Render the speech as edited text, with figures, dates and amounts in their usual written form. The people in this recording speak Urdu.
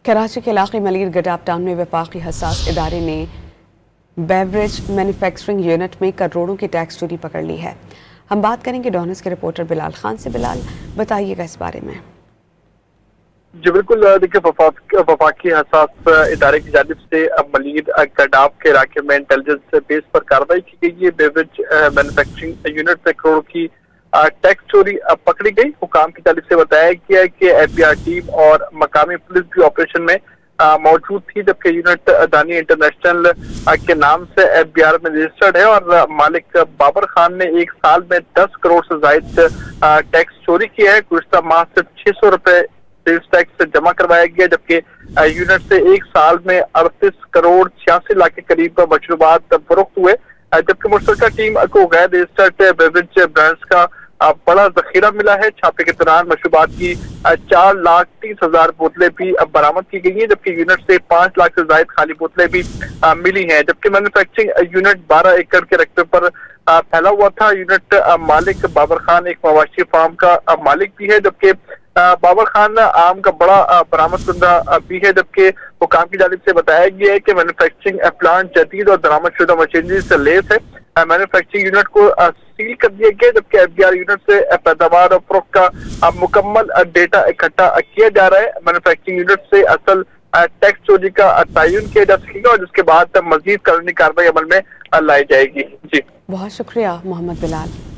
کراچی کے علاقے ملیر گڈاپ ٹاؤن میں وفاقی حساس ادارے نے بیوریج مینوفیکچرنگ یونٹ میں کروڑوں کی ٹیکس چوری پکڑ لی ہے۔ ہم بات کریں گے ڈونرز کے رپورٹر بلال خان سے۔ بلال، بتائیے گا اس بارے میں۔ جی بالکل، دیکھیے وفاقی حساس ادارے کی جانب سے ملیر گڈاپ کے علاقے میں انٹیلیجنس بیس پر کارروائی کی گئی ہے۔ بیوریج مینوفیکچرنگ یونٹ میں کروڑوں کی ٹیکس چوری پکڑی گئی۔ حکام کی جانب سے بتایا گیا کہ ایف بی آر ٹیم اور مقامی پولیس بھی آپریشن میں موجود تھی، جبکہ یونٹ دانی انٹرنیشنل کے نام سے ایف بی آر میں رجسٹرڈ ہے اور مالک بابر خان نے ایک سال میں 10 کروڑ سے زائد ٹیکس چوری کیا ہے۔ گزشتہ ماہ صرف 600 روپے سیلز ٹیکس جمع کروایا گیا، جبکہ یونٹ سے ایک سال میں 38 کروڑ 86 لاکھ کے قریب مشروبات فروخت ہوئے، جبکہ مشترکہ ٹیم کو غیر رجسٹرڈ بیوریج برانڈز کا بڑا ذخیرہ ملا ہے۔ چھاپے کے دوران مشروبات کی 4,30,000 بوتلیں بھی برآمد کی گئی ہیں، جبکہ یونٹ سے 5 لاکھ سے زائد خالی بوتلیں بھی ملی ہیں۔ جبکہ مینوفیکچرنگ یونٹ 12 ایکڑ کے رقبے پر پھیلا ہوا تھا۔ یونٹ مالک بابر خان ایک مواشی فارم کا مالک بھی ہے، جبکہ بابر خان آم کا بڑا برآمد کنندہ بھی ہے، جبکہ حکام کی جانب سے بتایا گیا ہے کہ مینوفیکچرنگ پلانٹ جدید اور درآمد شدہ مشینری سے لیس ہے۔ مینوفیکچرنگ یونٹ کو سیل کر دیا گیا، جبکہ ایف بی آر یونٹ سے پیداوار اور فروخت کا مکمل ڈیٹا اکٹھا کیا جا رہا ہے۔ مینوفیکچرنگ یونٹ سے اصل ٹیکس چوری کا تعین کیا جا سکے گا اور جس کے بعد مزید قانونی کارروائی عمل میں لائی جائے گی۔ جی بہت شکریہ محمد بلال۔